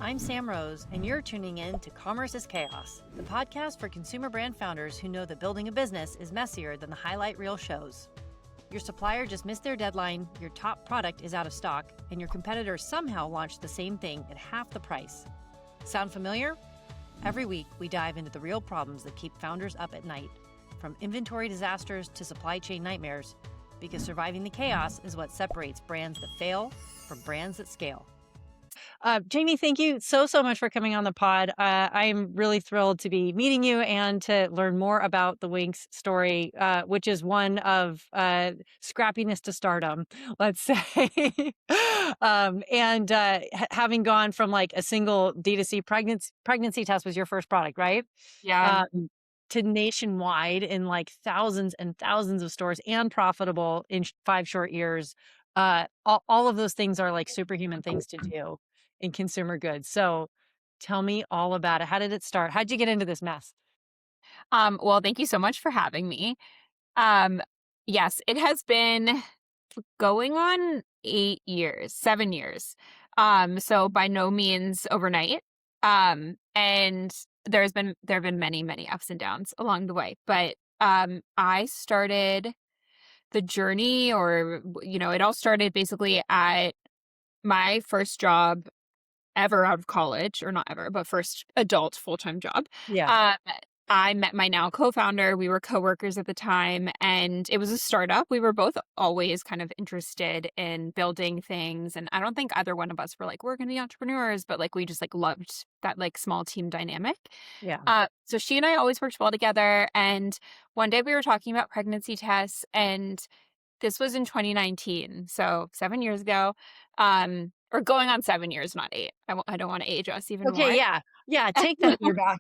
I'm Sam Rose, and you're tuning in to Commerce is Chaos, the podcast for consumer brand founders who know that building a business is messier than the highlight reel shows. Your supplier just missed their deadline, your top product is out of stock, and your competitor somehow launched the same thing at half the price. Sound familiar? Every week, we dive into the real problems that keep founders up at night, from inventory disasters to supply chain nightmares, because surviving the chaos is what separates brands that fail from brands that scale. Jamie, thank you so much for coming on the pod. I'm really thrilled to be meeting you and to learn more about the Winx story, which is one of scrappiness to stardom, let's say. Having gone from like a single D2C pregnancy test was your first product, right? Yeah. To nationwide in like thousands and thousands of stores and profitable in 5 short years. All of those things are like superhuman things to do in consumer goods. So tell me all about it. How did it start? How'd you get into this mess? Well, thank you so much for having me. Um, yes, it has been going on 8 years, 7 years. So by no means overnight. And there have been many ups and downs along the way. But I started the journey, or it all started basically at my first job ever out of college, or not ever, but first adult full-time job. Yeah. I met my now co-founder. We were coworkers at the time, and it was a startup. We were both always kind of interested in building things, and I don't think either one of us were like, we're going to be entrepreneurs, but like we just like loved that like small team dynamic. Yeah. So she and I always worked well together, and one day we were talking about pregnancy tests, and this was in 2019, so 7 years ago. Or going on 7 years, not 8. I don't want to age us even more. Okay. Yeah. Take that in your back.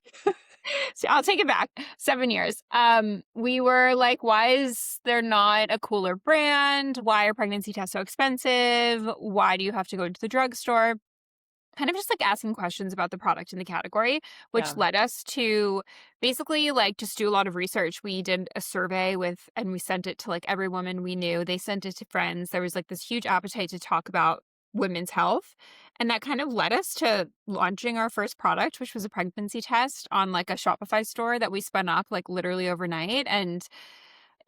So I'll take it back. 7 years. We were like, why is there not a cooler brand? Why are pregnancy tests so expensive? Why do you have to go to the drugstore? Kind of just like asking questions about the product in the category, which Yeah. led us to basically like just do a lot of research. We did a survey and we sent it to like every woman we knew. They sent it to friends. There was like this huge appetite to talk about women's health. And that kind of led us to launching our first product, which was a pregnancy test on like a Shopify store that we spun up like literally overnight. And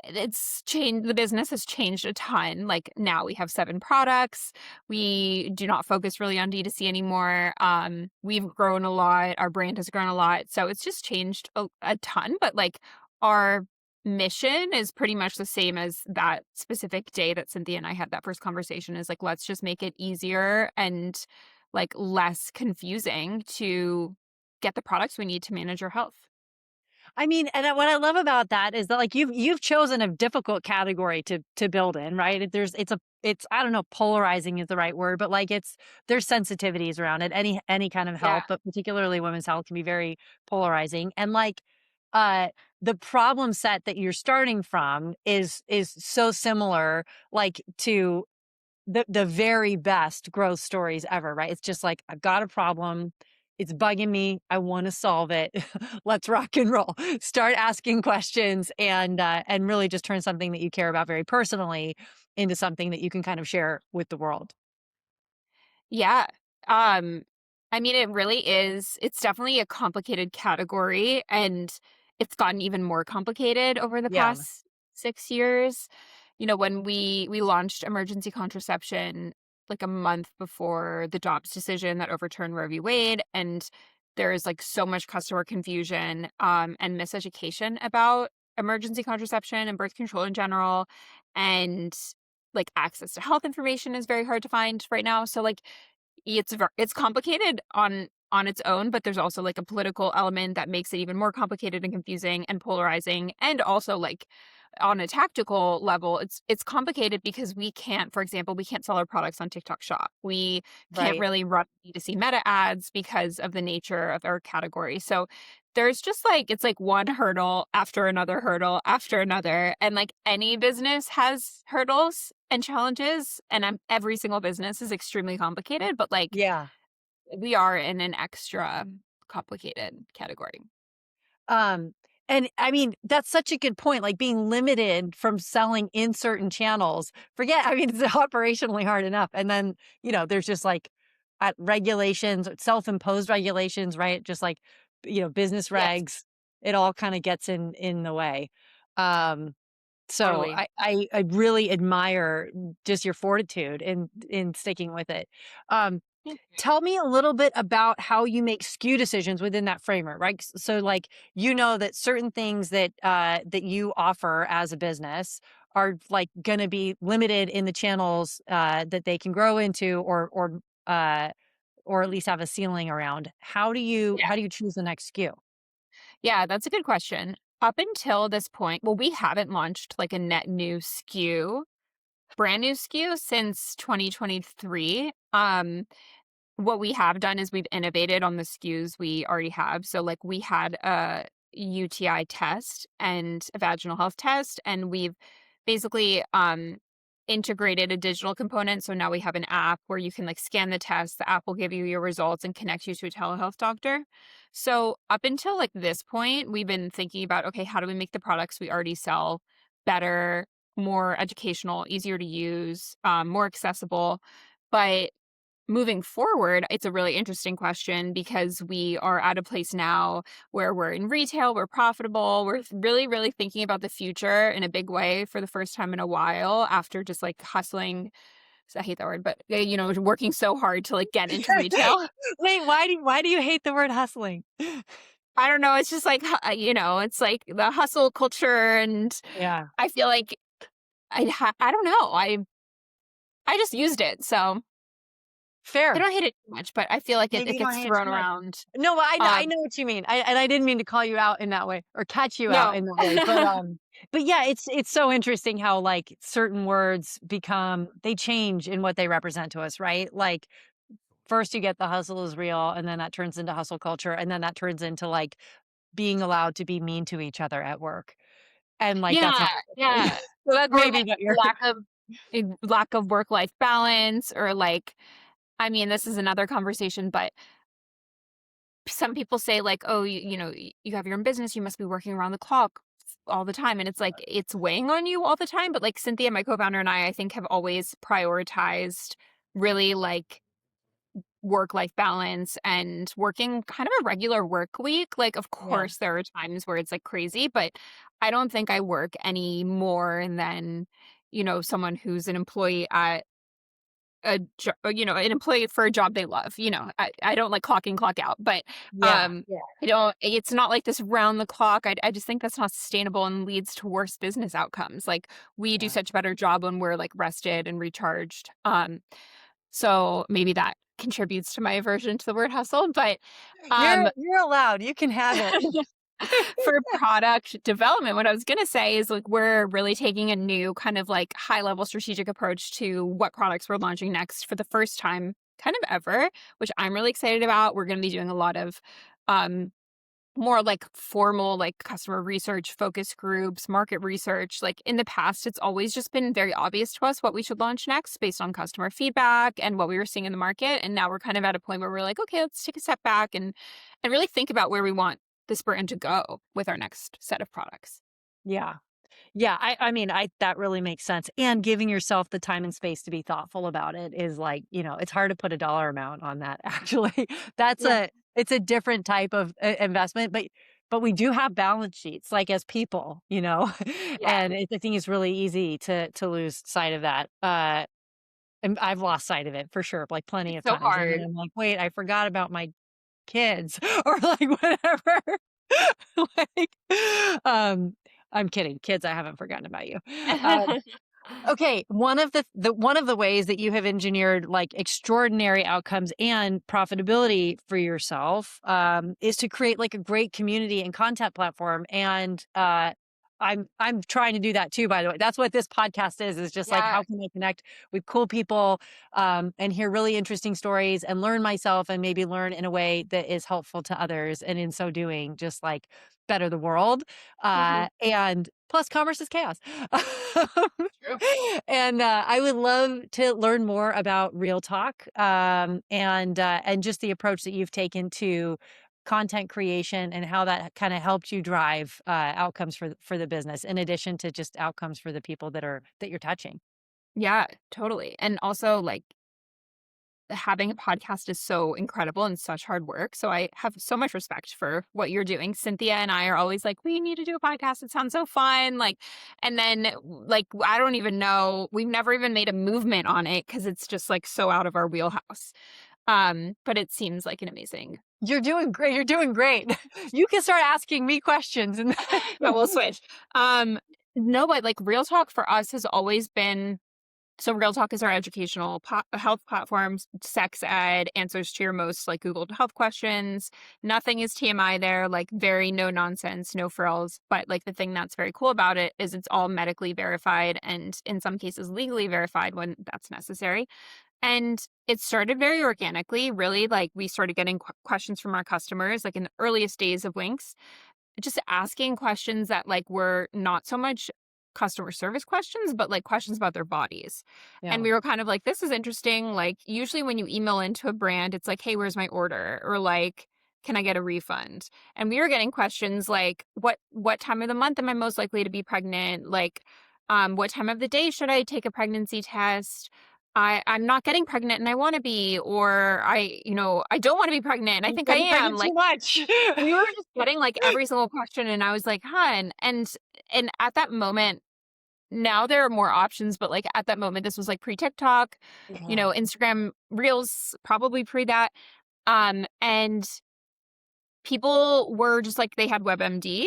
it's changed. The business has changed a ton. Like now we have 7 products. We do not focus really on D2C anymore. We've grown a lot. Our brand has grown a lot. So it's just changed a ton. But like our mission is pretty much the same as that specific day that Cynthia and I had that first conversation, is like, let's just make it easier and like less confusing to get the products we need to manage our health. I mean, and what I love about that is that like you've chosen a difficult category to build in, right? It's I don't know, polarizing is the right word, but like there's sensitivities around it. Any kind of health, but particularly women's health can be very polarizing. And like the problem set that you're starting from is so similar like to the very best growth stories ever, right? It's just like, I've got a problem. It's bugging me. I want to solve it. Let's rock and roll. Start asking questions and really just turn something that you care about very personally into something that you can kind of share with the world. Yeah. I mean, it really is. It's definitely a complicated category, and it's gotten even more complicated over the Yeah. past 6 years. When we launched emergency contraception like a month before the Dobbs decision that overturned Roe v. Wade, and there's like so much customer confusion and miseducation about emergency contraception and birth control in general, and like access to health information is very hard to find right now. So like it's complicated on its own, but there's also like a political element that makes it even more complicated and confusing and polarizing. And also like on a tactical level, it's complicated because for example, we can't sell our products on TikTok Shop. We can't Right. really run D2C meta ads because of the nature of our category. So there's just like, it's like one hurdle after another. And like any business has hurdles and challenges, and every single business is extremely complicated, but like Yeah. we are in an extra complicated category. And I mean, that's such a good point. Like being limited from selling in certain channels. I mean, it's operationally hard enough. And then, there's just like regulations, self-imposed regulations, right? Just like, business Yes, regs, it all kind of gets in the way. Um, so totally. I really admire just your fortitude in sticking with it. Um, Thank you. Tell me a little bit about how you make SKU decisions within that framework, right? So, like, that certain things that you offer as a business are like going to be limited in the channels that they can grow into, uh, or at least have a ceiling around. Yeah. How do you choose the next SKU? Yeah, that's a good question. Up until this point, well, we haven't launched like a net new SKU, brand new SKU since 2023. What we have done is we've innovated on the SKUs we already have. So, like, we had a UTI test and a vaginal health test, and we've basically integrated a digital component. So now we have an app where you can like scan the test, the app will give you your results and connect you to a telehealth doctor. So, up until like this point, we've been thinking about okay, how do we make the products we already sell better, more educational, easier to use, more accessible? But moving forward, it's a really interesting question because we are at a place now where we're in retail, we're profitable, we're really, really thinking about the future in a big way for the first time in a while after just like hustling. I hate that word, but working so hard to like get into retail. Wait, why do you hate the word hustling? I don't know. It's just like, it's like the hustle culture. And Yeah, I feel like I don't know. I just used it. So I fair. don't hate it too much, but I feel like it Maybe you don't gets hate it thrown too much. around. No, well, I Um, know what you mean. I didn't mean to call you out in that way or catch you out no. in that way, but yeah, it's so interesting how like certain words they change in what they represent to us, right? Like first you get the hustle is real, and then that turns into hustle culture, and then that turns into like being allowed to be mean to each other at work, and like that's Yeah, not yeah. so that's Or, maybe like, what you're lack of work-life balance or, like I mean, this is another conversation, but some people say, like, "Oh, you have your own business, you must be working around the clock all the time," and it's like, it's weighing on you all the time, but, like, Cynthia, my co-founder, and I think, have always prioritized really, like, work-life balance and working kind of a regular work week. Like, of Yeah, course, there are times where it's, like, crazy, but I don't think I work any more than, someone who's an employee at an employee for a job they love. I don't like clock in, clock out, but, yeah, yeah, I don't it's not like this round the clock. I just think that's not sustainable and leads to worse business outcomes. Like, we do yeah. such a better job when we're, like, rested and recharged. So maybe that contributes to my aversion to the word hustle, but, um, You're allowed, you can have it. for product development, what I was gonna say is, like, we're really taking a new kind of, like, high-level strategic approach to what products we're launching next for the first time kind of ever, which I'm really excited about. We're gonna be doing a lot of, um more like formal, like customer research, focus groups, market research. Like in the past, it's always just been very obvious to us what we should launch next based on customer feedback and what we were seeing in the market. And now we're kind of at a point where we're like, okay, let's take a step back and really think about where we want this brand to go with our next set of products. Yeah. Yeah, I mean, I that really makes sense, and giving yourself the time and space to be thoughtful about it is like, it's hard to put a dollar amount on that actually. That's Yeah. it's a different type of investment, but we do have balance sheets, like, as people, Yeah. and I think it's really easy to lose sight of that, and I've lost sight of it for sure, like, plenty It's of so times, and then hard. I'm like, "Wait, I forgot about my kids," or, like, whatever. Like, um, I'm kidding, kids, I haven't forgotten about you. Uh, okay, one of the ways that you have engineered, like, extraordinary outcomes and profitability for yourself, is to create, like, a great community and content platform, and, I'm trying to do that too, by the way. That's what this podcast is just like, Yeah. how can I connect with cool people, and hear really interesting stories and learn myself and maybe learn in a way that is helpful to others, and in so doing, just, like, better the world, Mhm. and plus commerce is chaos. True. And, I would love to learn more about Real Talk, and just the approach that you've taken to content creation and how that kinda helped you drive, outcomes for the business in addition to just outcomes for the people that you're touching. Yeah, totally. And also, like, having a podcast is so incredible and such hard work. So I have so much respect for what you're doing. Cynthia and I are always like, we need to do a podcast. It sounds so fun. Like, and then like, I don't even know. We've never even made a movement on it because it's just like so out of our wheelhouse. But it seems like an amazing. You're doing great. You're doing great. You can start asking me questions and Yeah, we'll switch. No, but like Real Talk for us has always been. So Real Talk is our educational health platforms, sex ed, answers to your most like Googled health questions. Nothing is TMI there, like very no nonsense, no frills. But like the thing that's very cool about it is it's all medically verified and in some cases legally verified when that's necessary. And it started very organically, really. Like we started getting questions from our customers, like in the earliest days of Winx, just asking questions that like were not so much customer service questions, but like questions about their bodies. And yeah. we were kind of like, this is interesting. Like usually when you email into a brand, it's like, hey, where's my order? Or like, can I get a refund? And we were getting questions like, what time of the month am I most likely to be pregnant? Like, what time of the day should I take a pregnancy test? I'm not getting pregnant and I want to be, or I don't want to be pregnant and I I'm think I getting am. pregnant Like too much. we were just getting like every single question and I was like, huh. And at that moment, now there are more options, but like at that moment, this was like pre TikTok, Yeah. Instagram Reels, probably pre that. And people were just like, they had WebMD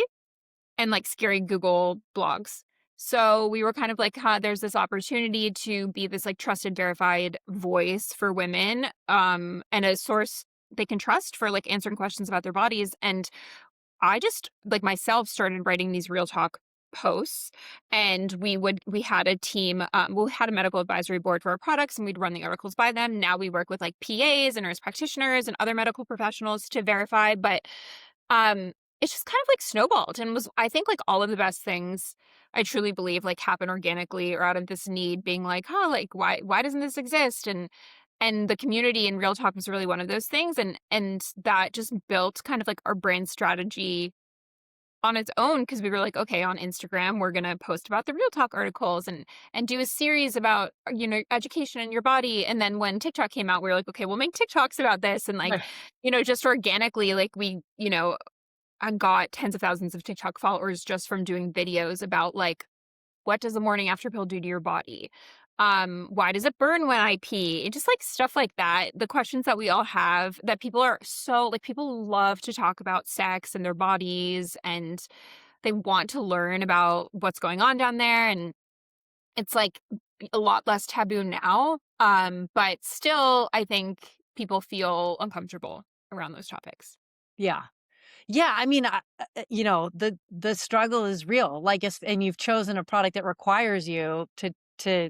and like scary Google blogs. So we were kind of like, huh, there's this opportunity to be this like trusted, verified voice for women, and a source they can trust for like answering questions about their bodies. And I just like myself started writing these Real Talk posts and we had a team, we had a medical advisory board for our products and we'd run the articles by them. Now we work with like PAs and nurse practitioners and other medical professionals to verify, but um it's just kind of like snowballed and was I think like all of the best things I truly believe like happen organically or out of this need being like, huh, like why doesn't this exist? And the community in Real Talk was really one of those things. And that just built kind of like our brand strategy on its own because we were like, okay, on Instagram, we're gonna post about the Real Talk articles and do a series about, education in your body. And then when TikTok came out, we were like, okay, we'll make TikToks about this. And like, Right. just organically, like I got tens of thousands of TikTok followers just from doing videos about like what does a morning after pill do to your body? Why does it burn when I pee? And just like stuff like that. The questions that we all have that people are so like people love to talk about sex and their bodies and they want to learn about what's going on down there. And it's like a lot less taboo now. But still I think people feel uncomfortable around those topics. Yeah. Yeah, I mean, the struggle is real. Like, and you've chosen a product that requires you to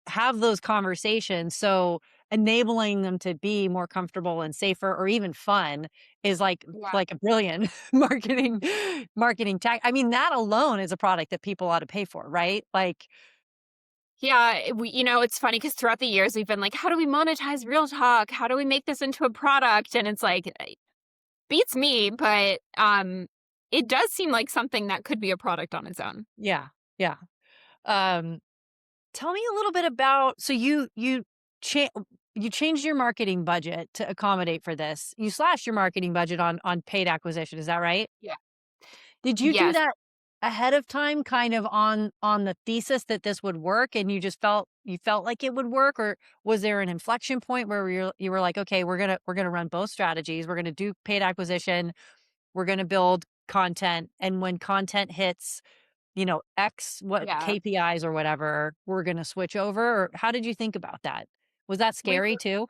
have those conversations. So enabling them to be more comfortable and safer or even fun is Yeah. like a brilliant marketing tech. I mean, that alone is a product that people ought to pay for, right? Like, Yeah, it's funny because throughout the years we've been like, how do we monetize Real Talk? How do we make this into a product? And it's like beats me, but it does seem like something that could be a product on its own. yeah, yeah. Um, Tell me a little bit about cha- you changed your marketing budget to accommodate for this. You slashed your marketing budget on paid acquisition, is that right? Yeah. Did you do Yes. that ahead of time kind of on the thesis that this would work and you felt like it would work, or was there an inflection point where you were like, okay, we're going to run both strategies. We're going to do paid acquisition, we're going to build content, and when content hits X, what Yeah. KPIs or whatever, we're gonna switch over? Or how did you think about that? Was that We scary too?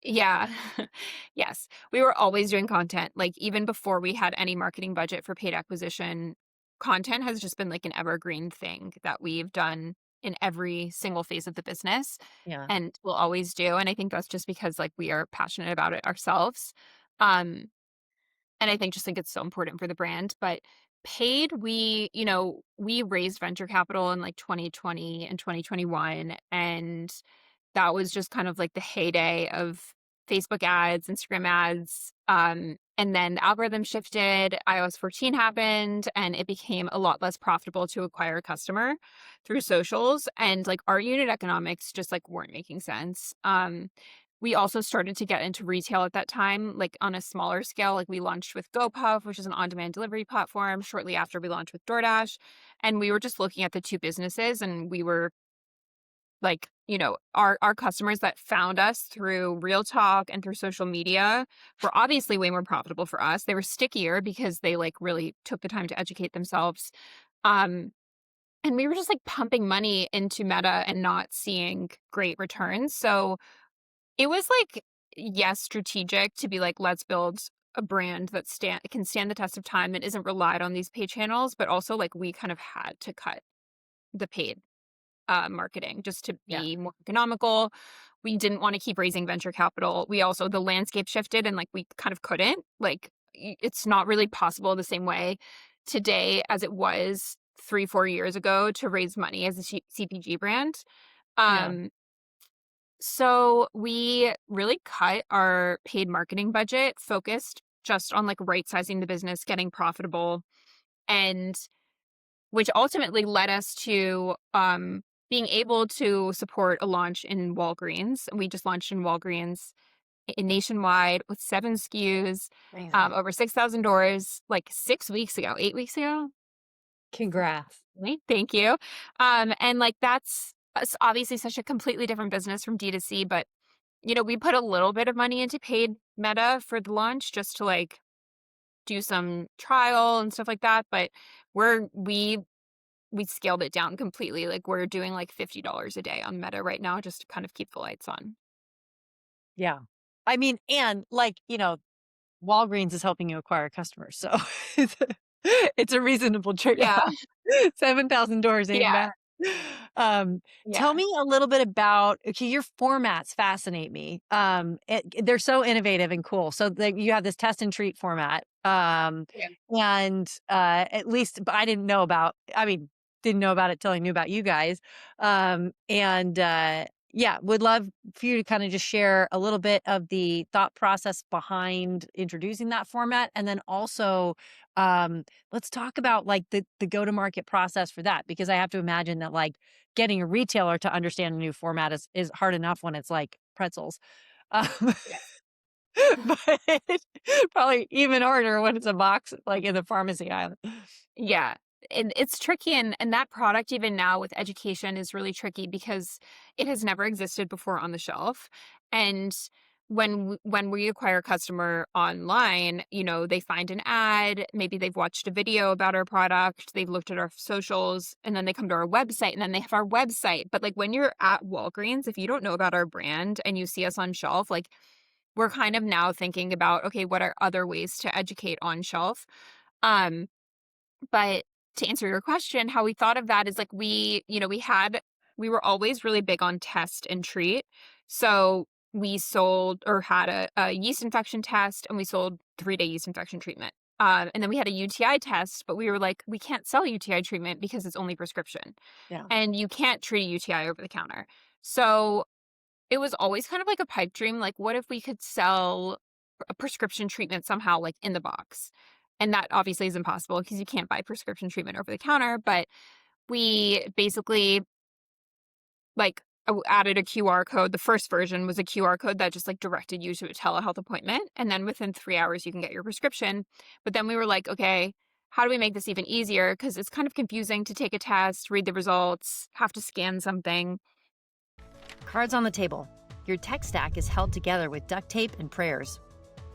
Yeah. Yes. We were always doing content. Like even before we had any marketing budget for paid acquisition, content has just been like an evergreen thing that we've done in every single phase of the business Yeah. and will always do. And I think that's just because like we are passionate about it ourselves. Um, and I think it's so important for the brand. But paid, we raised venture capital in like 2020 and 2021. And that was just kind of like the heyday of Facebook ads, Instagram ads. And then the algorithm shifted, iOS 14 happened, and it became a lot less profitable to acquire a customer through socials. And like our unit economics just like weren't making sense. We also started to get into retail at that time, like on a smaller scale. Like we launched with GoPuff, which is an on-demand delivery platform. Shortly after, we launched with DoorDash. And we were just looking at the two businesses, and we were like, our customers that found us through Real Talk and through social media were obviously way more profitable for us. They were stickier because they like really took the time to educate themselves. Um, and we were just like pumping money into Meta and not seeing great returns. So it was like, yes, strategic to be like, let's build a brand that can stand the test of time and isn't relied on these paid channels, but also like we kind of had to cut the paid marketing just to Yeah. be more economical. We didn't want to keep raising venture capital. We also, the landscape shifted and like we kind of couldn't. Like it's not really possible the same way today as it was 3-4 years ago to raise money as a CPG brand. Yeah. So we really cut our paid marketing budget, focused just on like right sizing the business, getting profitable, and which ultimately led us to being able to support a launch in Walgreens. We just launched in Walgreens nationwide with 7 SKUs, Amazing. over 6,000 doors, like 6 weeks ago, 8 weeks ago. Congrats. Right? Thank you. And like that's obviously such a completely different business from D2C, but we put a little bit of money into paid Meta for the launch just to like do some trial and stuff like that. But we scaled it down completely. Like we're doing like $50 a day on Meta right now just to kind of keep the lights on. Yeah. I mean, and like, Walgreens is helping you acquire customers. So it's it's a reasonable Yeah. trade-off. 7,000 doors ain't Yeah. bad. Tell Yeah. me a little bit about, okay, your formats fascinate me. They're so innovative and cool. So you have this test and treat format. Yeah. And at least but didn't know about it till I knew about you guys. Yeah, would love for you to kind of just share a little bit of the thought process behind introducing that format. And then also, let's talk about like the go-to-market process for that, because I have to imagine that like getting a retailer to understand a new format is hard enough when it's like pretzels. Um, Yeah. but probably even harder when it's a box like in the pharmacy aisle. Yeah. And it's tricky, and that product even now with education is really tricky because it has never existed before on the shelf. And when we acquire a customer online, they find an ad, maybe they've watched a video about our product, they've looked at our socials, and then they come to our website, and then they have our website. But like when you're at Walgreens, if you don't know about our brand and you see us on shelf, like we're kind of now thinking about, okay, what are other ways to educate on shelf? Um, but to answer your question, how we thought of that is like we were always really big on test and treat. So we sold or had a yeast infection test, and we sold 3-day yeast infection treatment. And then we had a UTI test, but we were like, we can't sell UTI treatment because it's only prescription. Yeah. And you can't treat a UTI over the counter. So it was always kind of like a pipe dream. Like, what if we could sell a prescription treatment somehow, like in the box? And that obviously is impossible because you can't buy prescription treatment over the counter. But we basically like added a QR code. The first version was a QR code that just like directed you to a telehealth appointment. And then within 3 hours, you can get your prescription. But then we were like, okay, how do we make this even easier? Because it's kind of confusing to take a test, read the results, have to scan something. Cards on the table. Your tech stack is held together with duct tape and prayers.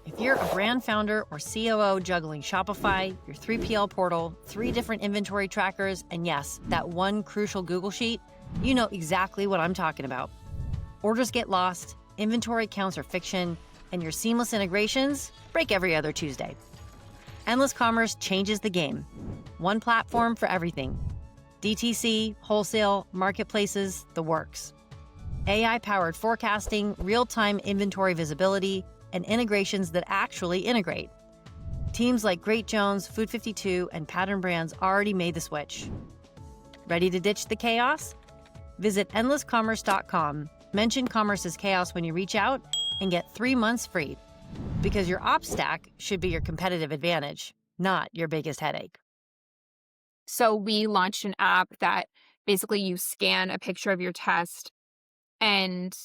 If you're a brand founder or COO juggling Shopify, your 3PL portal, 3 different inventory trackers, and yes, that one crucial Google Sheet, you know exactly what I'm talking about. Orders get lost, inventory counts are fiction, and your seamless integrations break every other Tuesday. Endless Commerce changes the game. One platform for everything. DTC, wholesale, marketplaces, the works. AI-powered forecasting, real-time inventory visibility, and integrations that actually integrate. Teams like Great Jones, Food 52, and Pattern Brands already made the switch. Ready to ditch the chaos? Visit endlesscommerce.com, mention Commerce is Chaos when you reach out, and get 3 months free, because your op stack should be your competitive advantage, not your biggest headache. So we launched an app that basically you scan a picture of your test and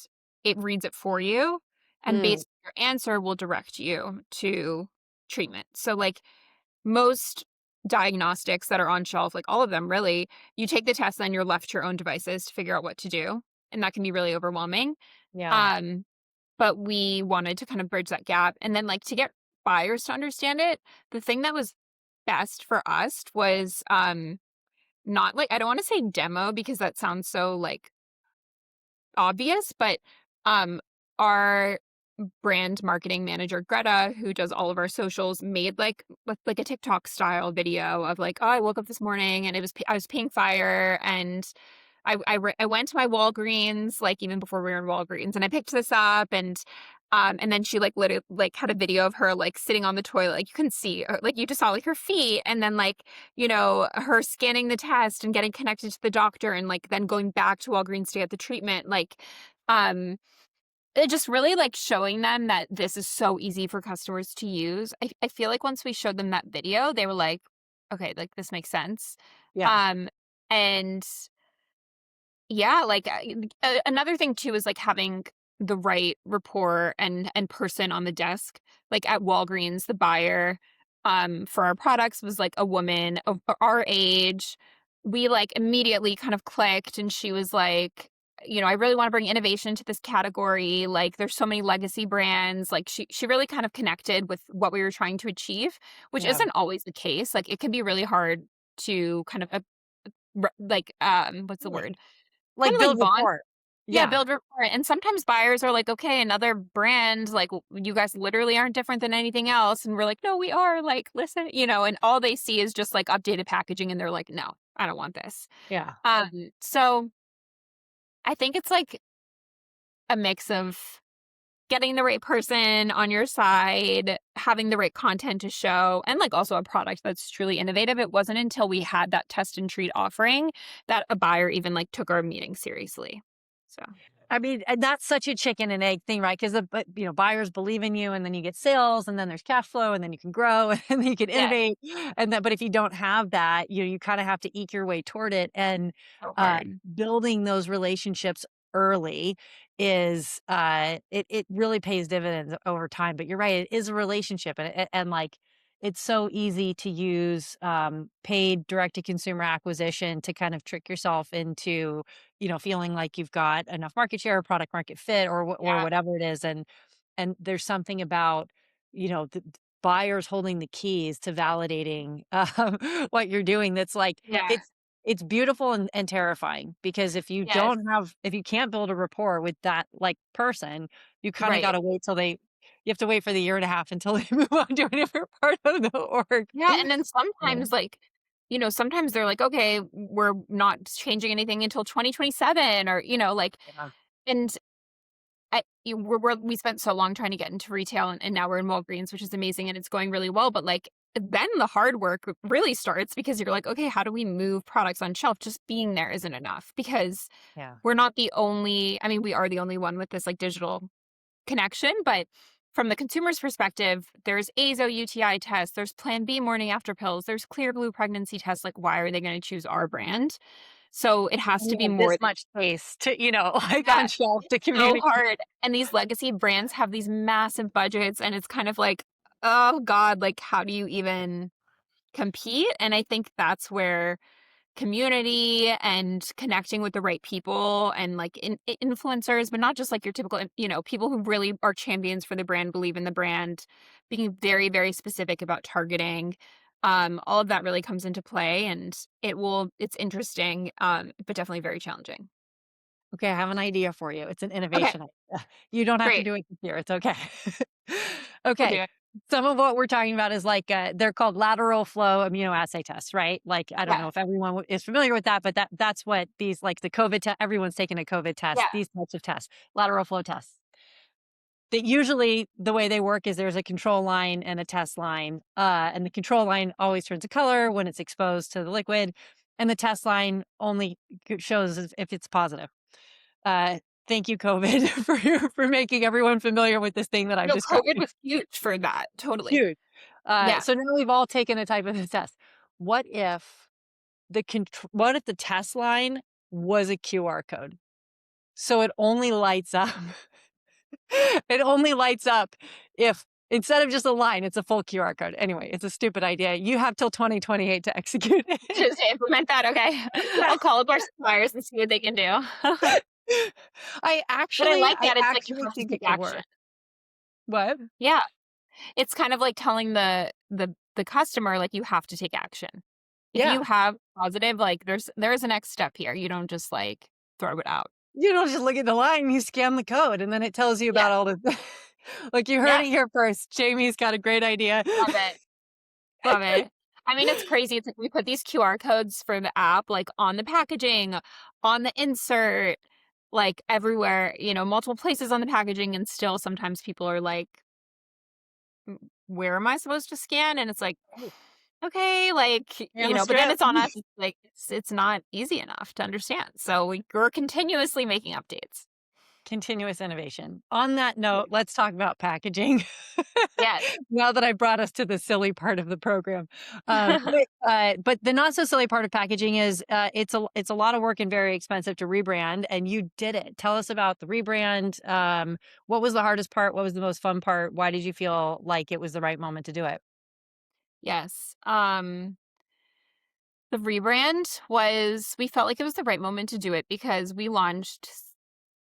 it reads it for you. And Mm, based on your answer will direct you to treatment. So like most diagnostics that are on shelf, like all of them really, you take the test, then you're left to your own devices to figure out what to do. And that can be really overwhelming. yeah. Um, but we wanted to kind of bridge that gap. And then like to get buyers to understand it, the thing that was best for us was not like, I don't want to say demo because that sounds so like obvious, but um our brand marketing manager Greta, who does all of our socials, made like a TikTok style video of like, oh, I woke up this morning and I was paying fire and I went to my Walgreens like even before we were in Walgreens and I picked this up and then she like literally like had a video of her like sitting on the toilet, like you can see like you just saw like her feet and then like her scanning the test and getting connected to the doctor and like then going back to Walgreens to get the treatment like um it just really like showing them that this is so easy for customers to use. I feel like once we showed them that video, they were like, okay, like this makes sense. Yeah. Um, and yeah, like another thing too is like having the right rapport and person on the desk. Like at Walgreens, the buyer for our products was like a woman of our age. We like immediately kind of clicked and she was like, I really want to bring innovation to this category. Like there's so many legacy brands. Like she really kind of connected with what we were trying to achieve, which Yeah. isn't always the case. Like it can be really hard to kind of what's the Like word? like Kinda like build bond. rapport. Yeah, Yeah. build rapport, and sometimes buyers are like, "Okay, another brand, like, you guys literally aren't different than anything else," and we're like, "No, we are, like, listen," and all they see is just, like, updated packaging, and they're like, "No, I don't want this." Yeah. So I think it's, like, a mix of getting the right person on your side, having the right content to show, and, like, also a product that's truly innovative. It wasn't until we had that test and treat offering that a buyer even, like, took our meeting seriously. So I mean, and that's such a chicken and egg thing, right? Because buyers believe in you, and then you get sales, and then there's cash flow, and then you can grow, and then you can yes, innovate, and then. But if you don't have that, you kind of have to eke your way toward it, and so uh, hard. building those relationships early is it really pays dividends over time. But you're right, it is a relationship, and like it's so easy to use paid direct to consumer acquisition to kind of trick yourself into feeling like you've got enough market share, or product market fit, or Yeah, whatever it is, and there's something about the buyers holding the keys to validating what you're doing. That's like yeah, it's beautiful and terrifying, because yes, if you can't build a rapport with that like person, you kind of got right. to wait till you have to wait for the year and a half until they move on to a different part of the org. Yeah, and then Yeah. sometimes, like, sometimes they're like, "Okay, we're not changing anything until 2027," or, like Yeah. and we spent so long trying to get into retail, and now we're in Walgreens, which is amazing, and it's going really well, but, like, then the hard work really starts because you're like, "Okay, how do we move products on shelf?" Just being there isn't enough because Yeah. we're not the only I mean, we are the only one with this, like, digital connection, but from the consumer's perspective, there's AZO UTI tests, there's Plan B morning after pills, there's Clear Blue pregnancy tests. Like, why are they going to choose our brand? So it has And to you be have more this than much space to, like yeah, on shelf to so communicate. hard. And these legacy brands have these massive budgets, and it's kind of like, oh God, like how do you even compete? And I think that's where community and connecting with the right people and like influencers, but not just like your typical, people who really are champions for the brand, believe in the brand, being very, very specific about targeting. All of that really comes into play and it's interesting, but definitely very challenging. Okay, I have an idea for you. It's an Okay, innovation idea. You don't have to great. do it this year. It's okay. We'll do Okay. it. Some of what we're talking about is like they're called lateral flow immunoassay tests, right? Like I don't Yeah. know if everyone is familiar with that, but that's what these like the COVID test. Everyone's taken a COVID test. Yeah. These types of tests, lateral flow tests. That usually the way they work is there's a control line and a test line, and the control line always turns a color when it's exposed to the liquid, and the test line only shows if it's positive. Thank you, COVID, for making everyone familiar with this thing that I've No, described. COVID was huge for that. Totally. Huge. Yeah. So now we've all taken a type of the test. What if what if the test line was a QR code? So it only lights up it only lights up if instead of just a line, it's a full QR code. Anyway, it's a stupid idea. You have till 2028 to execute it. To implement that, okay. Yeah. I'll call up our suppliers and see what they can do. But I like I that it's like you actually have to think it take could action. work. What? Yeah. It's kind of like telling the customer, like, you have to take action. If Yeah. you have positive, like, there's a next step here. You don't just, like, throw it out. You don't just look at the line, you scan the code, and then it tells you Yeah. about all the like, you heard Yeah. it here first. Jamie's got a great idea. Love it. Love it. I mean, it's crazy. It's like we put these QR codes for the app, like, on the packaging, on the insert, like, everywhere, multiple places on the packaging, and still sometimes people are like, where am I supposed to scan? And it's like, okay, like, And the but then strip. it's on us. It's like, it's not easy enough to understand. So we're continuously making updates. Continuous innovation. On that note, let's talk about packaging. Yes. Now that I brought us to the silly part of the program. But the not so silly part of packaging is it's a lot of work and very expensive to rebrand, and you did it. Tell us about the rebrand. What was the hardest part? What was the most fun part? Why did you feel like it was the right moment to do it? Yes. The rebrand we felt like it was the right moment to do it because we launched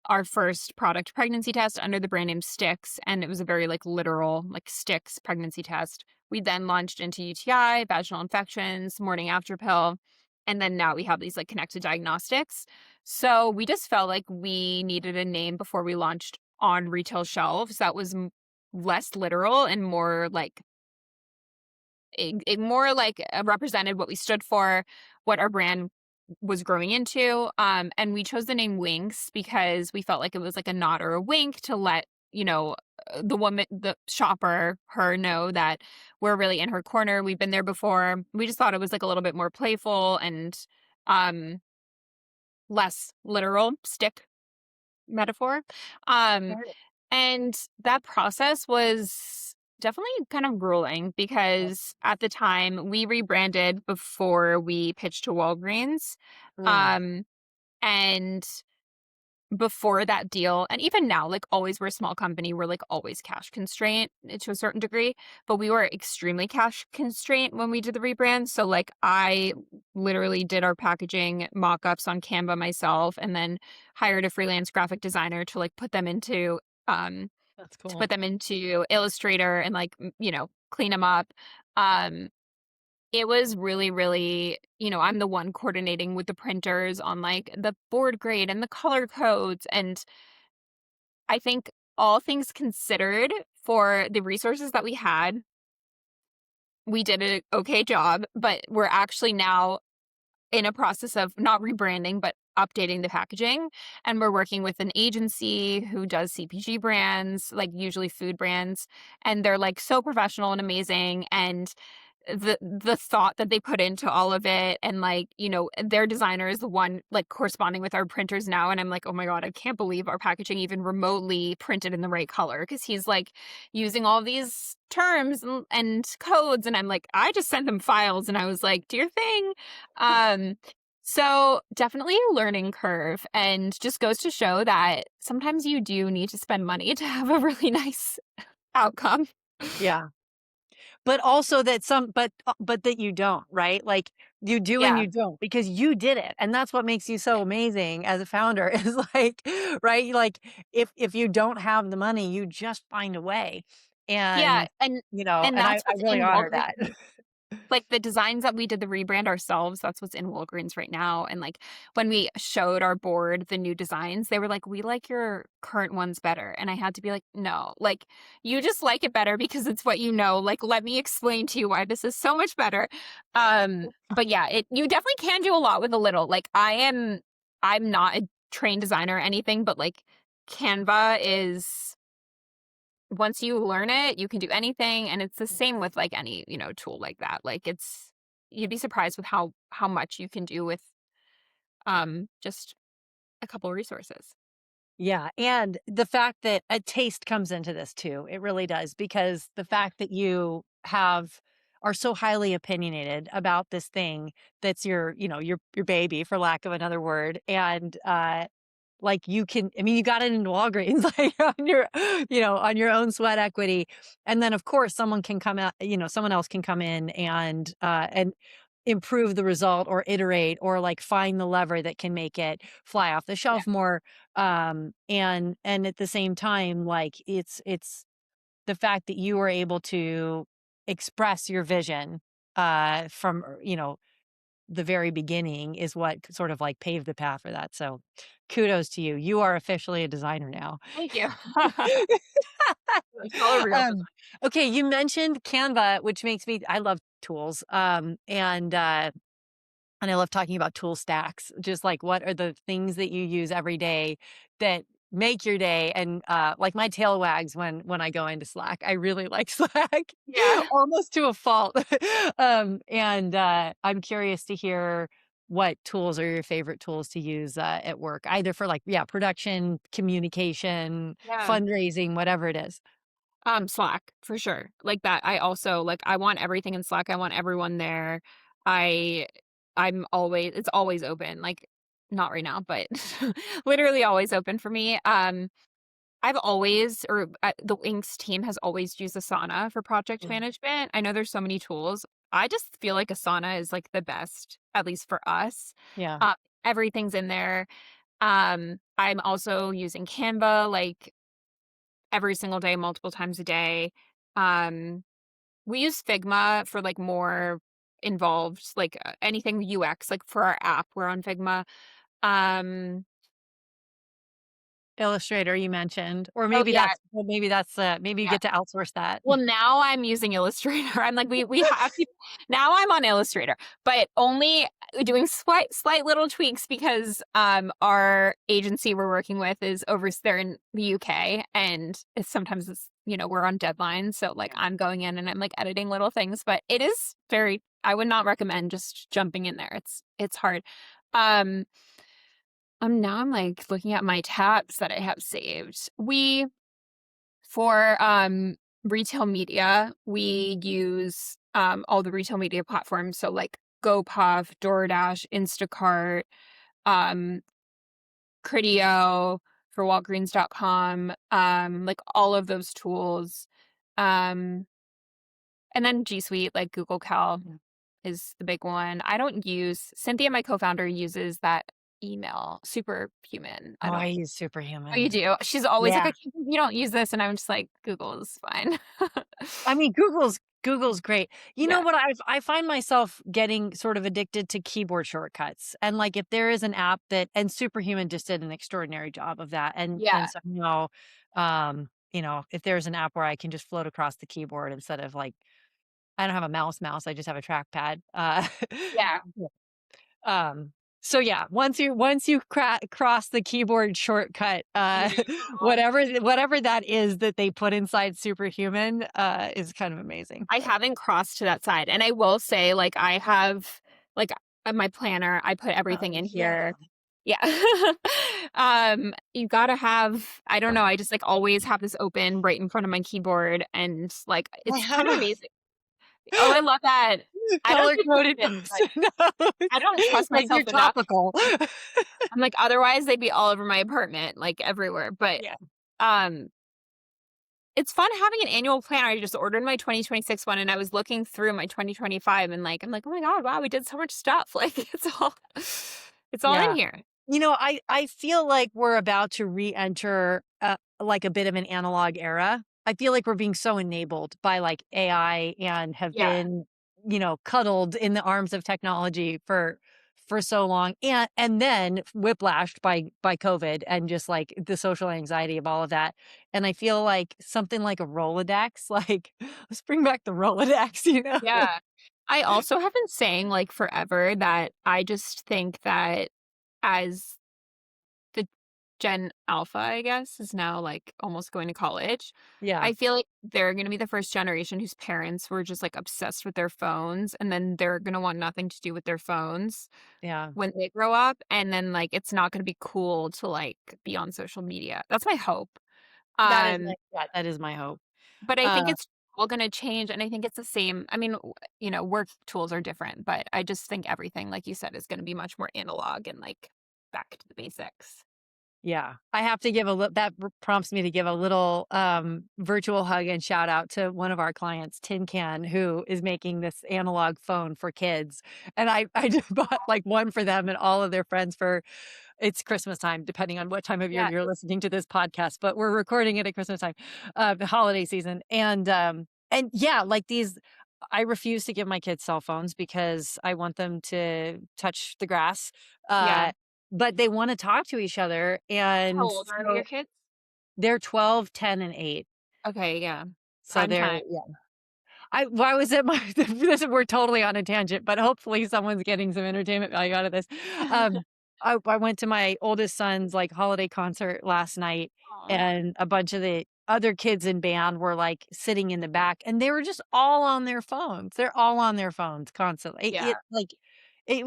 our first product pregnancy test under the brand name Sticks, and it was a very like literal like Sticks pregnancy test. We then launched into UTI, vaginal infections, morning after pill, and then now we have these like connected diagnostics. So we just felt like we needed a name before we launched on retail shelves that was less literal and more like it more like represented what we stood for, what our brand was growing into. And we chose the name Winx because we felt like it was like a nod or a wink to let, the woman, the shopper, her know that we're really in her corner. We've been there before. We just thought it was like a little bit more playful and um, less literal stick metaphor. Um, Sure. and that process was definitely kind of grueling because at the time we rebranded before we pitched to Walgreens. Mm. Um, and before that deal, and even now, like always, we're a small company, we're like always cash constraint to a certain degree, but we were extremely cash constraint when we did the rebrand. So, like, I literally did our packaging mock ups on Canva myself and then hired a freelance graphic designer to like um, That's to cool. put them into Illustrator and like, clean them up. Um, it was really, really, I'm the one coordinating with the printers on like the board grade and the color codes. And I think all things considered for the resources that we had, we did an okay job, but we're actually now in a process of not rebranding, but updating the packaging. And we're working with an agency who does CPG brands, like usually food brands. And they're like so professional and amazing. And the thought that they put into all of it and like their designer is the one like corresponding with our printers now, and I'm like, oh my god, I can't believe our packaging even remotely printed in the right color because he's like using all these terms and codes, and I'm like, I just sent them files and I was like, do your thing. um so definitely a learning curve, and just goes to show that sometimes you do need to spend money to have a really nice outcome. Yeah. But also that but that you don't, right? Like, you do and Yeah. you don't because you did it, and that's what makes you so amazing as a founder is like, right? Like, if you don't have the money, you just find a way, Yeah, and, and and I that's I what's really in honor Walgreens. that. Like, the designs that we did the rebrand ourselves, that's what's in Walgreens right now, and, like, when we showed our board the new designs, they were like, "We like your current ones better," and I had to be like, "No, like, you just like it better because it's what you know, like, let me explain to you why this is so much better." But yeah, you definitely can do a lot with a little. Like, I'm not a trained designer or anything, but, like, Canva is once you learn it, you can do anything, and it's the same with, like, any, tool like that. Like, you'd be surprised with how much you can do with, just a couple resources. Yeah, and the fact that a taste comes into this too, it really does, because the fact that you are so highly opinionated about this thing that's your baby, for lack of another word, and, like, you got it in Walgreens, like, on your own sweat equity, and then, of course, someone else can come in and improve the result or iterate or, like, find the lever that can make it fly off the Yeah. shelf more, and at the same time, like, it's the fact that you were able to express your vision, from, the very beginning is what sort of, like, paved the path for that, so kudos to you. You are officially a designer now. Thank you. It's all a real Um, design. okay, you mentioned Canva, which I love tools, and I love talking about tool stacks, just like what are the things that you use every day that make your day, and, like, my tail wags when I go into Slack. I really like Slack, Yeah. almost to a fault. I'm curious to hear what tools are your favorite tools to use, at work, either for, like, yeah, production, communication, Yeah. fundraising, whatever it is. Slack, for sure. Like that. I also like I want everything in Slack. I want everyone there. I it's always open. Like not right now, but literally always open for me. The Winx team has always used Asana for project Yeah. management. I know there's so many tools. I just feel like Asana is like the best, at least for us. Yeah. Uh, Everything's in there. I'm also using Canva like every single day, multiple times a day. Um, we use Figma for like more involved, like anything UX, like for our app, we're on Figma. Um, Illustrator you mentioned, or oh yeah, maybe you yeah. get to outsource that. Well, now I'm using Illustrator. I'm like, we have to now I'm on Illustrator, but only doing slight little tweaks because our agency we're working with is they're in the UK and sometimes we're on deadline. So like Yeah. I'm going in and I'm like editing little things, but it is I would not recommend just jumping in there. It's hard. Um Now I'm like looking at my tabs that I have saved. For, retail media, we use, all the retail media platforms, so, like, GoPuff, DoorDash, Instacart, um, Criteo for Walgreens.com, like, all of those tools, um, and then G Suite, like Google Cal Yeah. is the big one. I don't use Cynthia, my co-founder, uses that email, Superhuman. Oh, I don't I use Oh, you Superhuman. do? She's always like, Yeah. "I can't believe you don't use this," and I'm just like, "Google is fine." I mean, Google's great. You know Yeah. what? I find myself getting sort of addicted to keyboard shortcuts, and, like, if there is an app and Superhuman just did an extraordinary job of that, and Yeah. somehow, if there's an app where I can just float across the keyboard instead of, like, I don't have a mouse, I just have a trackpad, Yeah. Um, so yeah, once you cross the keyboard shortcut, I know. whatever that is that they put inside Superhuman, is kind of amazing. I haven't crossed to that side, and I will say, like, I have, like, my planner, I put Oh, everything in yeah. here. Yeah. You gotta have I don't know, I just, like, always have this open right in front of my keyboard, and, like, I it's have kind of a amazing. Oh, I love that. I don't do color-coded Post-its, but Post-it notes, I don't trust like you're myself enough. topical. I'm like, otherwise they'd be all over my apartment, like everywhere. But Yeah. um it's fun having an annual planner. I just ordered my 2026 one and I was looking through my 2025 and like I'm like, oh my God, wow, we did so much stuff. Like it's all in Yeah. here. I feel like we're about to re-enter, like, a bit of an analog era. I feel like we're being so enabled by, like, AI and have Yeah. been, cuddled in the arms of technology for so long, and then whiplashed by COVID and just, like, the social anxiety of all of that, and I feel like something like a Rolodex, like, let's bring back the Rolodex, you know? Yeah. I also have been saying like forever that I just think that as the Gen Alpha, I guess, is now, like, almost going to college. Yeah. I feel like they're gonna be the first generation whose parents were just, like, obsessed with their phones, and then they're gonna want nothing to do with their phones Yeah. when they grow up, and then, like, it's not gonna be cool to, like, be on social media. That's my hope. Um, That is my hope. but I think Uh, it's all gonna change, and I think it's the same. I mean, work tools are different, but I just think everything, like you said, is gonna be much more analog and, like, back to the basics. yeah. I have to give a that prompts me to give a little, virtual hug and shout out to one of our clients, Tin Can, who is making this analog phone for kids, and I just bought, like, one for them and all of their friends for it's Christmas time, depending on what time of year Yeah, you're listening to this podcast, but we're recording it at Christmas time, the holiday season, and yeah, like these I refuse to give my kids cell phones because I want them to touch the grass, yeah. uh, but they wanna talk to each other, How and old are your so kids? they're 12, 10, and 8, Okay, yeah. so Prime they're time. yeah. I was at my this we're totally on a tangent, but hopefully someone's getting some entertainment value out of this. Um, I went to my oldest son's, like, holiday concert last night, Aw, and a bunch of the other kids in band were, like, sitting in the back, and they were just all on their phones. They're all on their phones constantly. yeah, It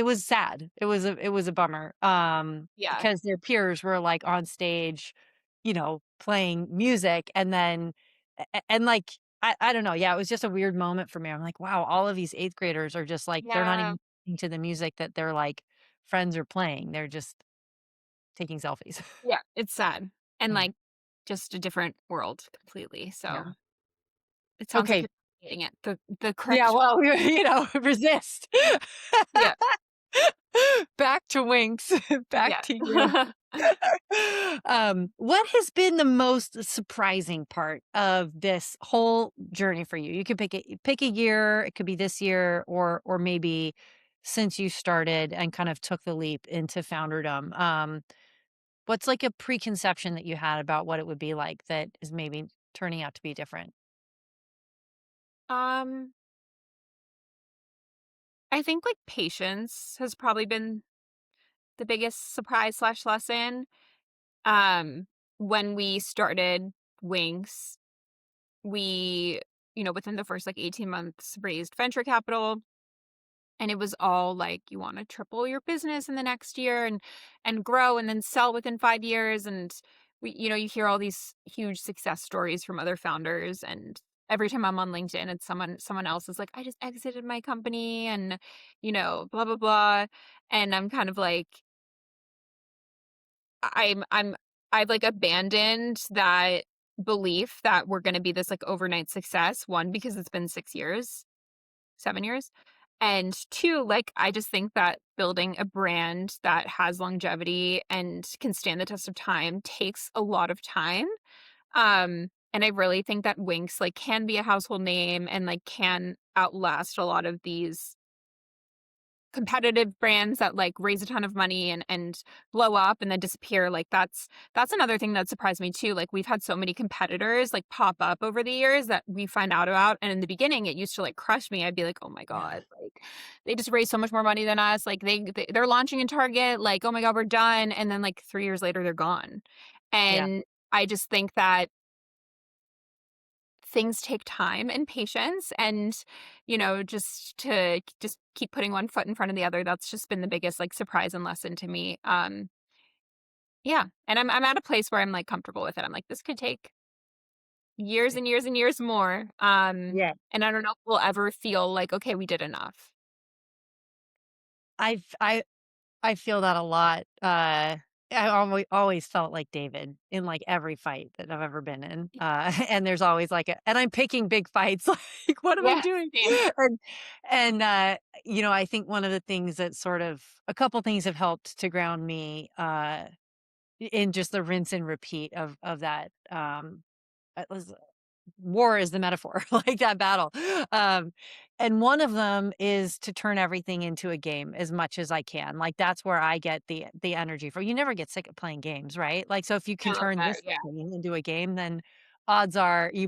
was sad. It was a bummer, yeah, because their peers were, like, on stage, playing music, and then and, like, I don't know, yeah, it was just a weird moment for me. I'm like, "Wow, all of these 8th graders are just, like, they're not yeah, even listening to the music that their, like, friends are playing. They're just taking selfies." yeah, it's sad, and, Yeah, like, just a different world completely, so yeah. it sounds like Okay. you're navigating it the Yeah, correct well, resist. yeah, Back to Winx. Back yeah. to you. What has been the most surprising part of this whole journey for you? You could pick a year, it could be this year or maybe since you started and kind of took the leap into founderdom. What's like a preconception that you had about what it would be like that is maybe turning out to be different? Um, I think, like, patience has probably been the biggest surprise/lesson. Um, when we started Winx, we, within the first, like, 18 months raised venture capital. And it was all like, you want to triple your business in the next year and grow and then sell within 5 years. And you hear all these huge success stories from other founders. And every time I'm on LinkedIn, it's someone else is like, I just exited my company and blah blah blah. And I'm kind of like, I'm I've like abandoned that belief that we're going to be this like overnight success. One, because it's been 6 years, 7 years. And two, like, I just think that building a brand that has longevity and can stand the test of time takes a lot of time. And I really think that Winx like can be a household name and like can outlast a lot of these competitive brands that like raise a ton of money and blow up and then disappear. Like that's another thing that surprised me too. Like we've had so many competitors like pop up over the years that we find out about, and in the beginning it used to like crush me. I'd be like, oh my Yeah. god, like they just raised so much more money than us. Like they're launching in Target, like oh my god, we're done. And then like 3 years later they're gone. Yeah. And I just think that things take time and patience, and just keep putting one foot in front of the other. That's just been the biggest like surprise and lesson to me. Yeah, and I'm at a place where I'm like comfortable with it. I'm like, this could take years and years and years more. Yeah. And I don't know if we'll ever feel like, okay, we did enough. I've I feel that a lot. I always felt like David in like every fight that I've ever been in. And there's always like and I'm picking big fights. Like, what am I Yeah, doing? same. And I think one of the things that a couple things have helped to ground me in just the rinse and repeat of that. War is the metaphor, like that battle. Um, and one of them is to turn everything into a game as much as I can. Like that's where I get the energy from. You never get sick of playing games, right? Like so if you I can love turn that. this Yeah. thing into a game, then odds are you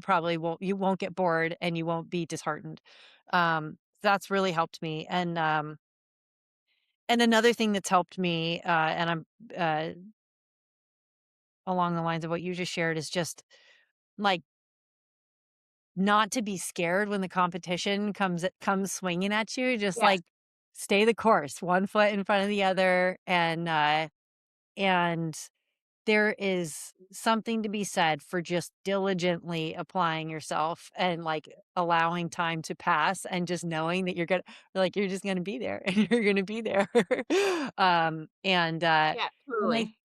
won't get bored and you won't be disheartened. That's really helped me. And another thing that's helped me, and I'm along the lines of what you just shared is just like not to be scared when the competition comes swinging at you, just Yes. like stay the course, one foot in front of the other, and there is something to be said for just diligently applying yourself and like allowing time to pass and just knowing that you're just gonna be there and you're gonna be there. Yeah, And totally.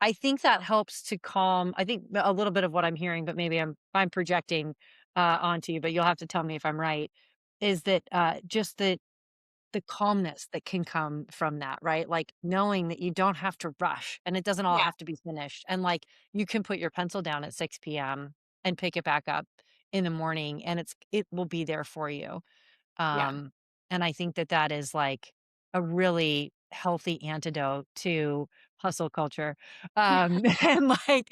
I think that helps to calm, I think a little bit of what I'm hearing, but maybe I'm projecting onto you, but you'll have to tell me if I'm right, is that just the calmness that can come from that, right? Like knowing that you don't have to rush and it doesn't all Yeah, have to be finished. And like you can put your pencil down at 6 p.m. and pick it back up in the morning and it will be there for you. yeah, Um, and I think that that is like a really healthy antidote to hustle culture. And like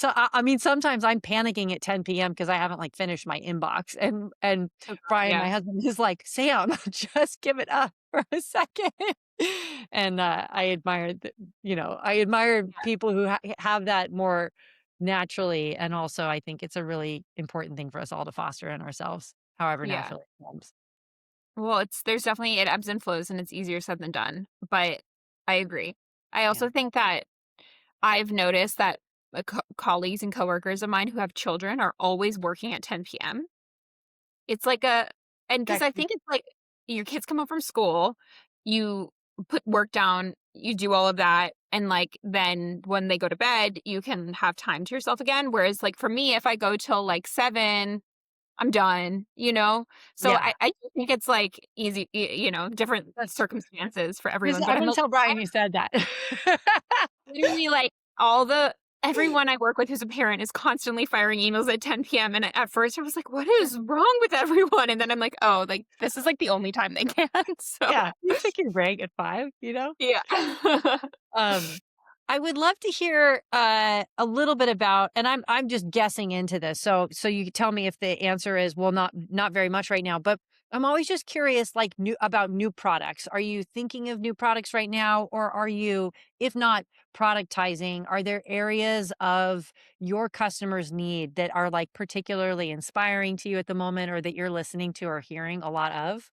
I mean, sometimes I'm panicking at 10 p.m. because I haven't like finished my inbox. And oh god, Brian, my yeah, husband, is like, Sam, just give it up for a second. And I admire that, I admire yeah, people who have that more naturally. And also I think it's a really important thing for us all to foster in ourselves. However yeah. naturally it comes. Well, there's definitely it ebbs and flows, and it's easier said than done, but I agree. I Yeah. also think that I've noticed that, colleagues and coworkers of mine who have children are always working at 10 PM. It's like a and because That I think it's like your kids come home from school, you put work down, you do all of that, and, like, then when they go to bed, you can have time to yourself again, whereas, like, for me, if I go till, like, 7, I'm done, you know? So yeah. I do think it's, like, easy different That's circumstances for just everyone, but I'm gonna tell Brian you said that. literally, like, all the everyone I work with who's a parent is constantly firing emails at 10 PM, and at first I was like, "What is wrong with everyone?" And then I'm like, "Oh, like, this is, like, the only time they can." So, Yeah, you took your break at 5, you know? yeah. Um, I would love to hear, a little bit about, and I'm just guessing into this, so you can tell me if the answer is, well, not very much right now, but I'm always just curious, like, new products. Are you thinking of new products right now, or are you, if not productizing, are there areas of your customers' need that are, like, particularly inspiring to you at the moment or that you're listening to or hearing a lot of?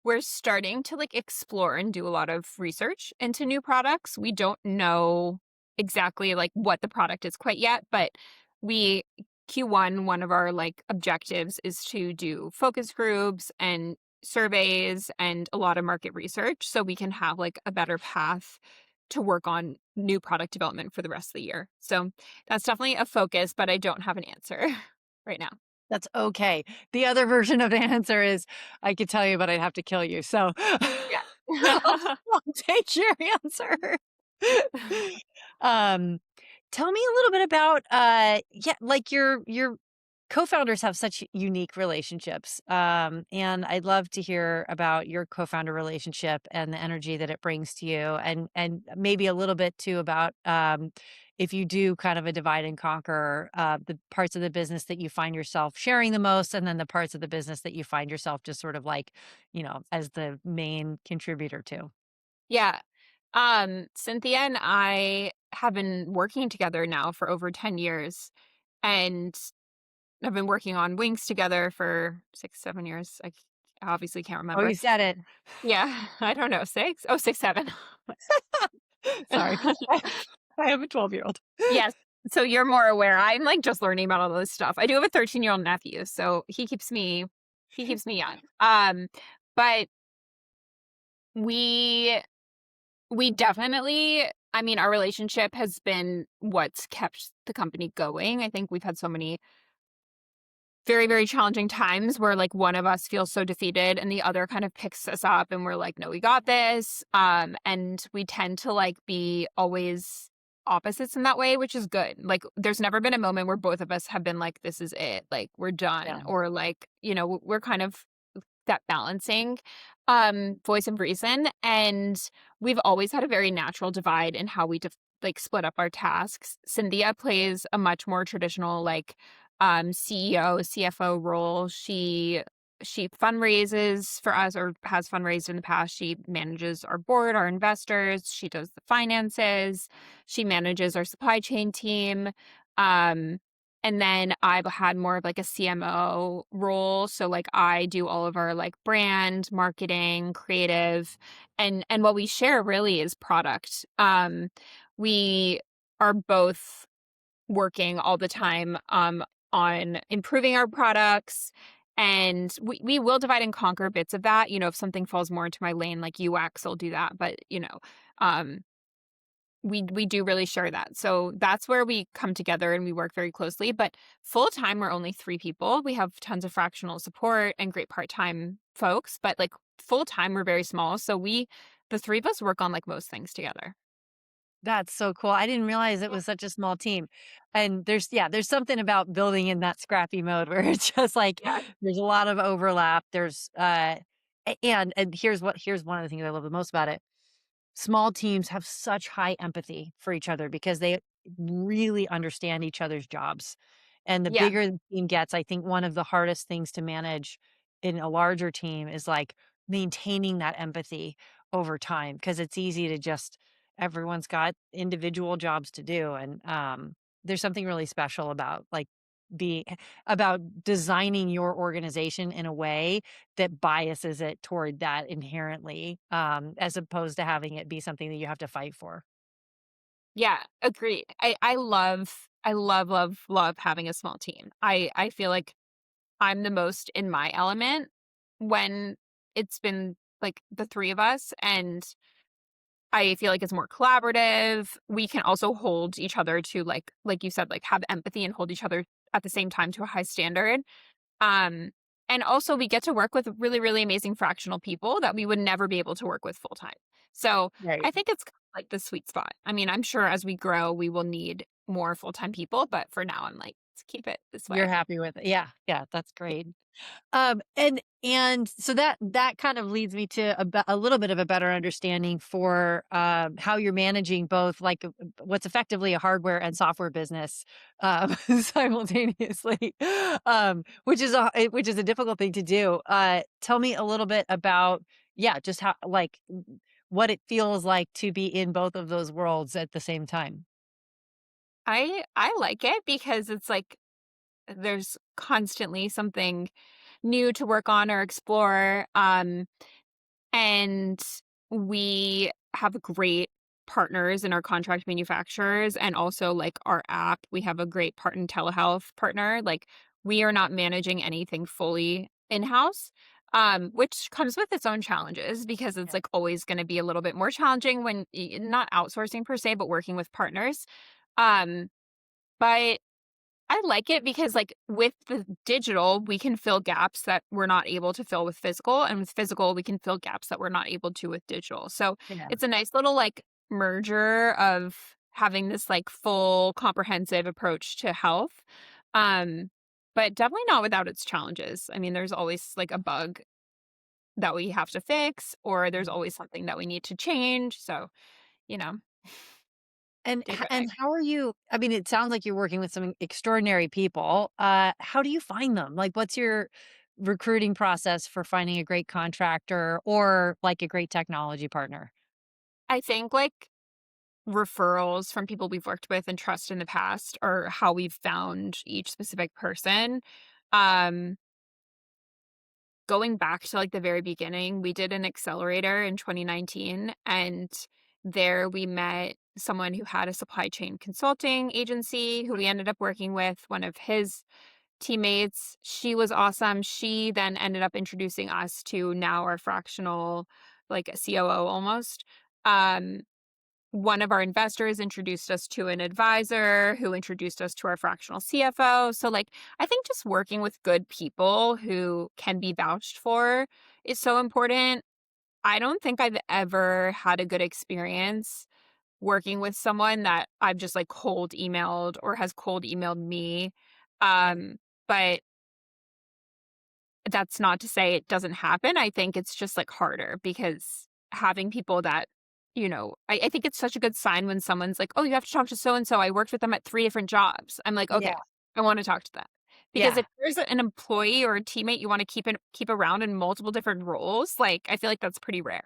We're starting to, like, explore and do a lot of research into new products. We don't know exactly, like, what the product is quite yet, but we Q1, one of our, like, objectives is to do focus groups and surveys and a lot of market research so we can have, like, a better path to work on new product development for the rest of the year. So, that's definitely a focus, but I don't have an answer right now. That's okay. The other version of the answer is, I could tell you, but I'd have to kill you. So Yeah. I'll, I'll take your answer. um, Tell me a little bit about, yeah, like your co-founders have such unique relationships. And I'd love to hear about your co-founder relationship and the energy that it brings to you, and maybe a little bit too about if you do kind of a divide and conquer, the parts of the business that you find yourself sharing the most, and then the parts of the business that you find yourself just sort of like, as the main contributor to. Yeah. Cynthia and I have been working together now for over 10 years and have been working on Winx together for 6, 7 years. I obviously can't Oh, remember. you said it. Yeah, I don't know, 6? Oh, 6, 7. Sorry. I have a 12-year-old. Yes. So you're more aware. I'm like just learning about all this stuff. I do have a 13-year-old nephew, so he keeps me young. But we We definitely I mean, our relationship has been what's kept the company going. I think we've had so many very, very challenging times where, like, one of us feels so defeated and the other kind of picks us up and we're like, "No, we got this." And we tend to, like, be always opposites in that way, which is good. Like, there's never been a moment where both of us have been like, "This is it. Like, we're Yeah. done." Or, like, we're kind of that balancing voice of reason, and we've always had a very natural divide in how we like split up our tasks. Cynthia plays a much more traditional like CEO CFO role. She she fundraises for us or has fundraised in the past. She manages our board, our investors. She does the finances. She manages our supply chain team. Um, and then I've had more of like a CMO role. So like I do all of our like brand, marketing, creative, and what we share really is product. We are both working all the time on improving our products. And we will divide and conquer bits of that. If something falls more into my lane, like UX, I'll do that. But, um, we do really share that. So that's where we come together and we work very closely. But full time, we're only 3 people. We have tons of fractional support and great part time folks. But like full time, we're very small. So the three of us work on like most things together. That's so cool. I didn't realize it Yeah. was such a small team. And there's something about building in that scrappy mode where it's just like Yeah. there's a lot of overlap. And here's one of the things I love the most about it. Small teams have such high empathy for each other because they really understand each other's jobs. And the Yeah. bigger the team gets, I think one of the hardest things to manage in a larger team is like maintaining that empathy over time because it's easy to just everyone's got individual jobs to do. And there's something really special about like being about designing your organization in a way that biases it toward that inherently, as opposed to having it be something that you have to fight for. Yeah, agreed. I love having a small team. I feel like I'm the most in my element when it's been like the three of us, and I feel like it's more collaborative. We can also hold each other to like you said, like have empathy and hold each other at the same time to a high standard. Um, and also we get to work with really, really amazing fractional people that we would never be able to work with full time. So Right. I think it's kind of like the sweet spot. I mean, I'm sure as we grow, we will need more full time people, but for now, I'm like, let's keep it this You're way. happy with it. Yeah, yeah, that's great. And so that kind of leads me to a little bit of a better understanding for how you're managing both like what's effectively a hardware and software business simultaneously, which is a difficult thing to do. Tell me a little bit about just how like what it feels like to be in both of those worlds at the same time. I like it because it's like there's constantly something new to work on or explore. And we have great partners in our contract manufacturers and also like our app. We have a great part in telehealth partner. Like we are not managing anything fully in-house. Which comes with its own challenges because it's Yeah. like always going to be a little bit more challenging when not outsourcing per se, but working with partners. Um, but I like it because, like, with the digital, we can fill gaps that we're not able to fill with physical, and with physical, we can fill gaps that we're not able to with digital. So Yeah. it's a nice little like merger of having this like full comprehensive approach to health. Um, but definitely not without its challenges. I mean, there's always like a bug that we have to fix, or there's always something that we need to change. So, you know, day by day. And how are you I mean, it sounds like you're working with some extraordinary people. How do you find them? Like, what's your recruiting process for finding a great contractor or, like, a great technology partner? I think like referrals from people we've worked with and trust in the past are how we've found each specific person. Um, Going back to like the very beginning, we did an accelerator in 2019, and there we met someone who had a supply chain consulting agency who we ended up working with. One of his teammates, she was awesome. She then ended up introducing us to now our fractional, like a COO almost. Um, One of our investors introduced us to an advisor who introduced us to our fractional CFO. So, like, I think just working with good people who can be vouched for is so important. I don't think I've ever had a good experience working with someone that I've just like cold emailed or has cold emailed me. Right. But that's not to say it doesn't happen. I think it's just, like, harder because having people that, I think it's such a good sign when someone's like, "Oh, you have to talk to so and so. I worked with them at 3 different jobs." I'm like, "Okay, Yeah. I wanna talk to them." Because Yeah. if there's an employee or a teammate you want to keep around in multiple different roles, like, I feel like that's pretty rare.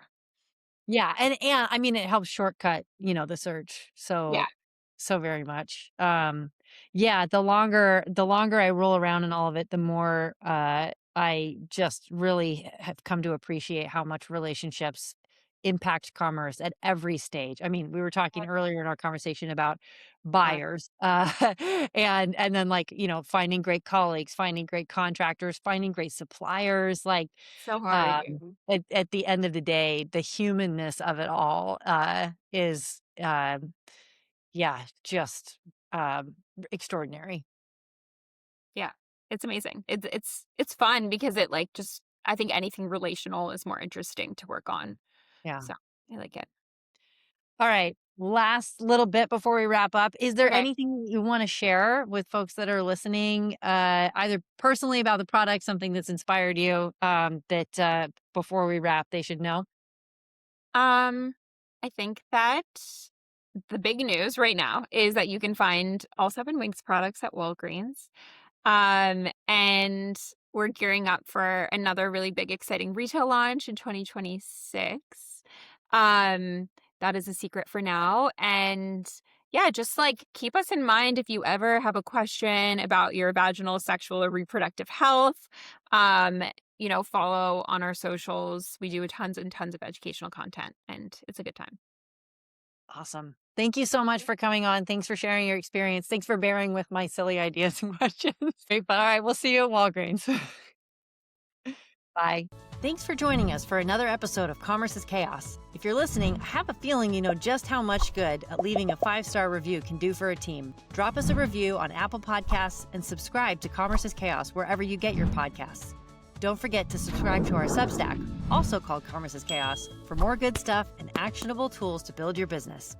Yeah, and I mean, it helps shortcut, the search Yeah. so very much. Yeah, the longer I roll around in all of it, the more I just really have come to appreciate how much relationships impact commerce at every stage. I mean, we were talking earlier in our conversation about Uh, buyers, and then like, finding great colleagues, finding great contractors, finding great suppliers, like so hard. um, at the end of the day, the humanness of it all, is, yeah, just, extraordinary. Yeah. It's amazing. It's fun because it, like, just I think anything relational is more interesting to work on. Yeah. So, I like it. All right, last little bit before we wrap up. Is there Okay. anything you wanna share with folks that are listening, either personally about the product, something that's inspired you, that, before we wrap, they should know? Um, I think that the big news right now is that you can find all 7 Winx products at Walgreens. And we're gearing up for another really big, exciting retail launch in 2026. Um, that is a secret for now. And yeah, just like keep us in mind if you ever have a question about your vaginal, sexual, or reproductive health. Um, follow on our socials. We do tons and tons of educational content, and it's a good time. Awesome. Thank you so much for coming on. Thanks for sharing your experience. Thanks for bearing with my silly ideas and questions. Great, but all right, we'll see you at Walgreens. Bye. Thanks for joining us for another episode of Commerce is Chaos. If you're listening, I have a feeling you know just how much good leaving a 5-star review can do for a team. Drop us a review on Apple Podcasts and subscribe to Commerce is Chaos wherever you get your podcasts. Don't forget to subscribe to our Substack, also called Commerce is Chaos, for more good stuff and actionable tools to build your business.